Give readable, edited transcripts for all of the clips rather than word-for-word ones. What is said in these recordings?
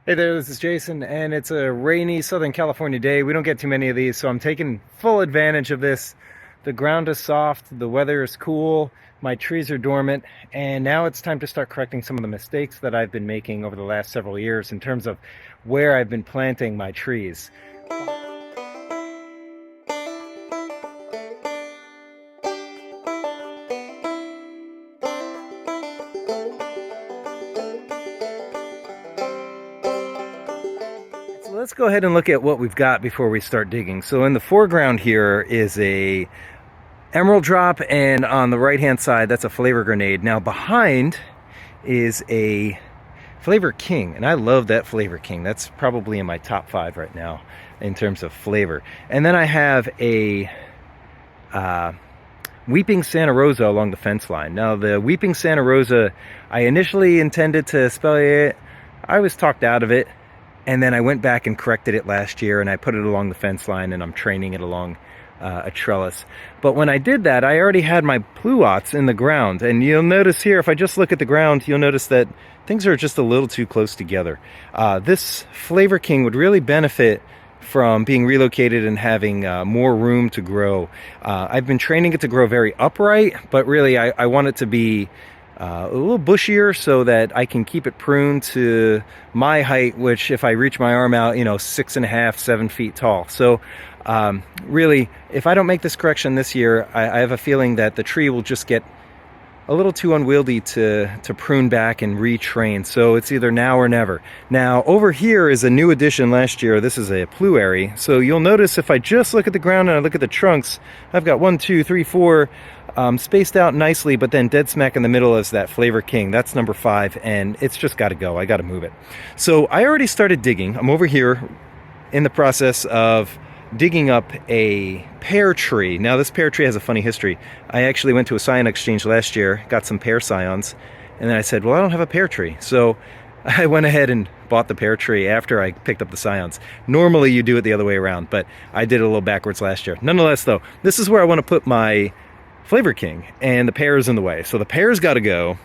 Hey there, this is Jason, and it's a rainy Southern California day. We don't get too many of these, so I'm taking full advantage of this. The ground is soft, the weather is cool, my trees are dormant, and now it's time to start correcting some of the mistakes that I've been making over the last several years in terms of where I've been planting my trees. Let's go ahead and look at what we've got before we start digging. So in the foreground here is a emerald drop, and on the right hand side that's a flavor grenade. Now behind is a flavor king, and I love that flavor king. That's probably in my top 5 right now in terms of flavor. And then I have a Weeping Santa Rosa along the fence line. Now the Weeping Santa Rosa, I initially intended to spell it. I was talked out of it. And then I went back and corrected it last year, and I put it along the fence line, and I'm training it along a trellis. But when I did that, I already had my pluots in the ground. And you'll notice here, if I just look at the ground, you'll notice that things are just a little too close together. This Flavor King would really benefit from being relocated and having more room to grow. I've been training it to grow very upright, but really I want it to be a little bushier so that I can keep it pruned to my height, which if I reach my arm out, 6.5, 7 feet tall. So really, if I don't make this correction this year, I have a feeling that the tree will just get a little too unwieldy to prune back and retrain. So it's either now or never. Now over here is a new addition last year. This is a pluary. So you'll notice if I just look at the ground and I look at the trunks, I've got 1, 2, 3, 4 spaced out nicely, but then dead smack in the middle is that Flavor King. That's number 5, and it's just got to go. I got to move it. So I already started digging. I'm over here in the process of digging up a pear tree. Now this pear tree has a funny history. I actually went to a scion exchange last year, got some pear scions, and then I said, well, I don't have a pear tree. So I went ahead and bought the pear tree after I picked up the scions. Normally you do it the other way around, but I did it a little backwards last year. Nonetheless though, this is where I want to put my Flavor King, and the pear is in the way. So the pear's got to go,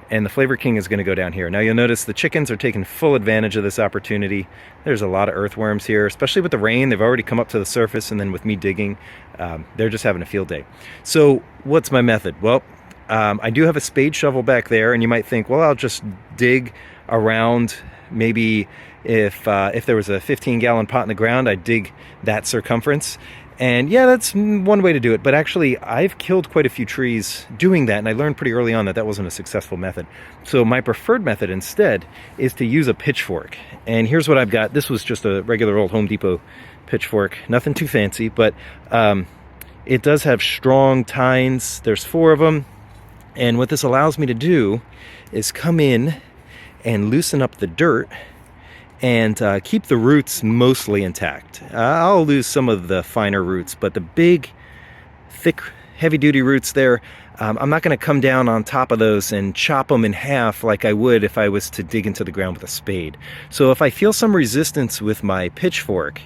and the Flavor King is going to go down here. Now you'll notice the chickens are taking full advantage of this opportunity. There's a lot of earthworms here, especially with the rain. They've already come up to the surface, and then with me digging, they're just having a field day. So what's my method? Well, I do have a spade shovel back there, and you might think, well, I'll just dig around. Maybe if there was a 15-gallon pot in the ground, I'd dig that circumference. And yeah, that's one way to do it, but actually I've killed quite a few trees doing that, and I learned pretty early on that that wasn't a successful method. So my preferred method instead is to use a pitchfork. And here's what I've got. This was just a regular old Home Depot pitchfork, nothing too fancy, but it does have strong tines. There's 4 of them, and what this allows me to do is come in and loosen up the dirt and keep the roots mostly intact. I'll lose some of the finer roots, but the big, thick, heavy-duty roots there, I'm not going to come down on top of those and chop them in half like I would if I was to dig into the ground with a spade. So if I feel some resistance with my pitchfork,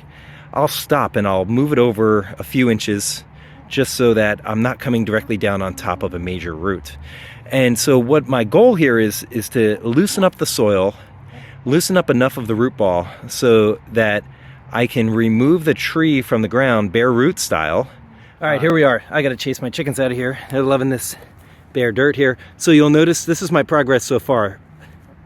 I'll stop and I'll move it over a few inches just so that I'm not coming directly down on top of a major root. And so what my goal here is to loosen up the soil, loosen up enough of the root ball so that I can remove the tree from the ground bare root style. All right, here we are. I got to chase my chickens out of here. They're loving this bare dirt here. So you'll notice this is my progress so far.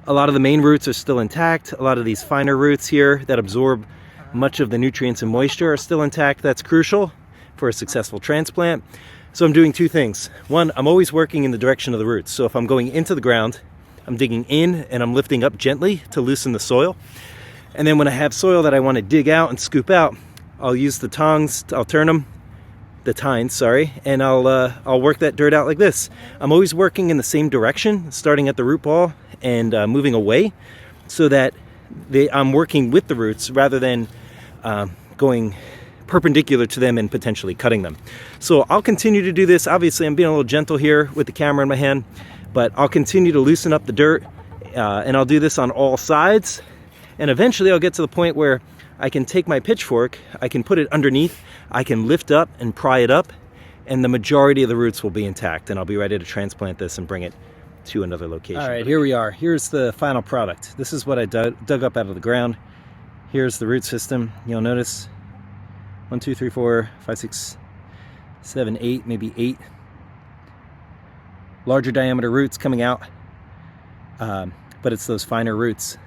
A lot of the main roots are still intact. A lot of these finer roots here that absorb much of the nutrients and moisture are still intact. That's crucial for a successful transplant. So I'm doing 2 things. One, I'm always working in the direction of the roots. So if I'm going into the ground, I'm digging in and I'm lifting up gently to loosen the soil. And then when I have soil that I want to dig out and scoop out, I'll use the tongs, I'll turn them, the tines, sorry, and I'll work that dirt out like this. I'm always working in the same direction, starting at the root ball and moving away so that I'm working with the roots rather than going perpendicular to them and potentially cutting them. So I'll continue to do this. Obviously, I'm being a little gentle here with the camera in my hand, but I'll continue to loosen up the dirt, and I'll do this on all sides. And eventually I'll get to the point where I can take my pitchfork, I can put it underneath, I can lift up and pry it up, and the majority of the roots will be intact, and I'll be ready to transplant this and bring it to another location. All right, here we are. Here's the final product. This is what I dug up out of the ground. Here's the root system. You'll notice 1, 2, 3, 4, 5, 6, 7, 8, maybe 8 larger diameter roots coming out. But it's those finer roots,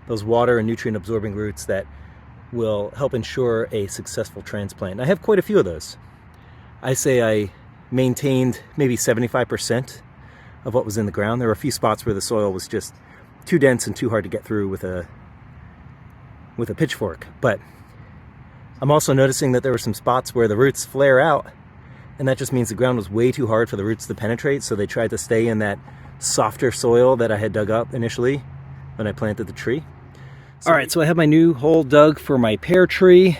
those water and nutrient absorbing roots that will help ensure a successful transplant. And I have quite a few of those. I say I maintained maybe 75% of what was in the ground. There were a few spots where the soil was just too dense and too hard to get through with a pitchfork. But I'm also noticing that there were some spots where the roots flare out, and that just means the ground was way too hard for the roots to penetrate, so they tried to stay in that softer soil that I had dug up initially when I planted the tree. All right, so I have my new hole dug for my pear tree,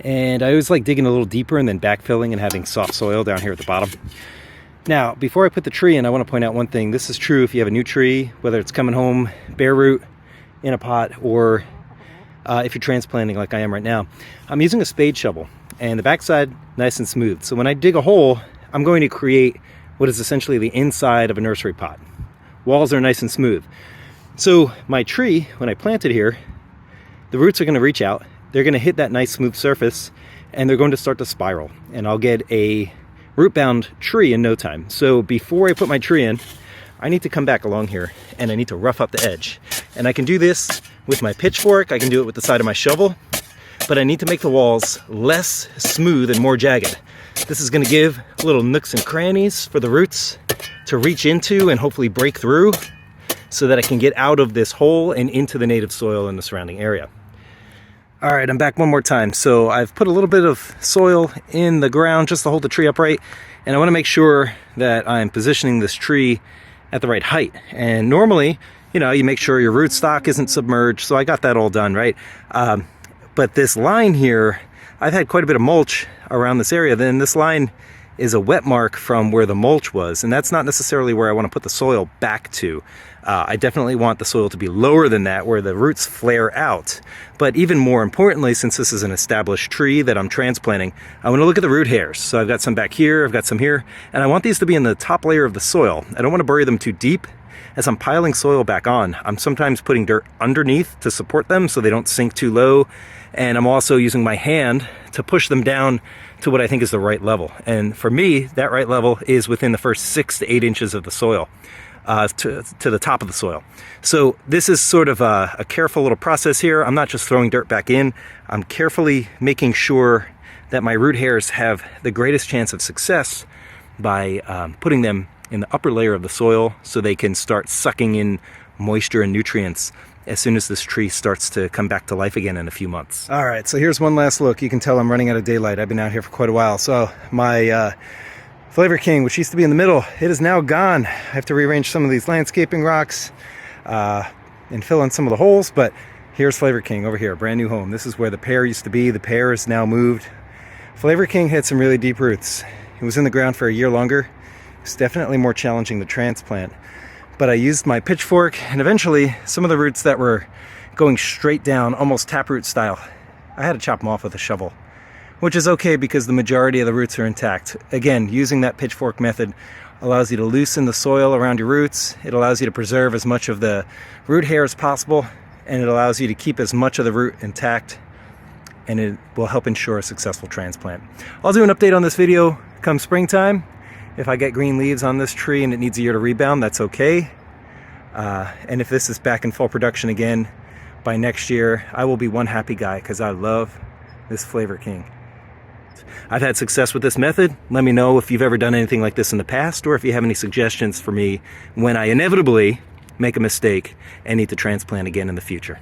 and I always like digging a little deeper and then backfilling and having soft soil down here at the bottom. Now, before I put the tree in, I want to point out one thing. This is true if you have a new tree, whether it's coming home bare root in a pot or if you're transplanting like I am right now. I'm using a spade shovel, and the backside nice and smooth. So when I dig a hole, I'm going to create what is essentially the inside of a nursery pot. Walls are nice and smooth. So my tree, when I plant it here, the roots are going to reach out, they're going to hit that nice smooth surface, and they're going to start to spiral, and I'll get a root-bound tree in no time. So before I put my tree in, I need to come back along here and I need to rough up the edge. And I can do this with my pitchfork, I can do it with the side of my shovel, but I need to make the walls less smooth and more jagged. This is going to give little nooks and crannies for the roots to reach into and hopefully break through so that I can get out of this hole and into the native soil in the surrounding area. All right, I'm back one more time. So I've put a little bit of soil in the ground just to hold the tree upright, and I want to make sure that I'm positioning this tree at the right height. And normally, you know, you make sure your rootstock isn't submerged, so I got that all done, right? But this line here, I've had quite a bit of mulch around this area. Then this line is a wet mark from where the mulch was, and that's not necessarily where I want to put the soil back to. I definitely want the soil to be lower than that, where the roots flare out. But even more importantly, since this is an established tree that I'm transplanting, I want to look at the root hairs. So I've got some back here, I've got some here, and I want these to be in the top layer of the soil. I don't want to bury them too deep. As I'm piling soil back on, I'm sometimes putting dirt underneath to support them so they don't sink too low. And I'm also using my hand to push them down to what I think is the right level. And for me, that right level is within the first 6 to 8 inches of the soil, to the top of the soil. So this is sort of a careful little process here. I'm not just throwing dirt back in. I'm carefully making sure that my root hairs have the greatest chance of success by putting them in the upper layer of the soil so they can start sucking in moisture and nutrients as soon as this tree starts to come back to life again in a few months. All right, so here's one last look. You can tell I'm running out of daylight. I've been out here for quite a while. So my Flavor King, which used to be in the middle, it is now gone. I have to rearrange some of these landscaping rocks and fill in some of the holes, but here's Flavor King over here, brand new home. This is where the pear used to be. The pear is now moved. Flavor King had some really deep roots. It was in the ground for a year longer. It's definitely more challenging to transplant. But I used my pitchfork, and eventually some of the roots that were going straight down, almost taproot style, I had to chop them off with a shovel, which is okay because the majority of the roots are intact. Again, using that pitchfork method allows you to loosen the soil around your roots. It allows you to preserve as much of the root hair as possible, and it allows you to keep as much of the root intact, and it will help ensure a successful transplant. I'll do an update on this video come springtime. If I get green leaves on this tree and it needs a year to rebound, that's okay. And if this is back in full production again by next year, I will be one happy guy because I love this Flavor King. I've had success with this method. Let me know if you've ever done anything like this in the past, or if you have any suggestions for me when I inevitably make a mistake and need to transplant again in the future.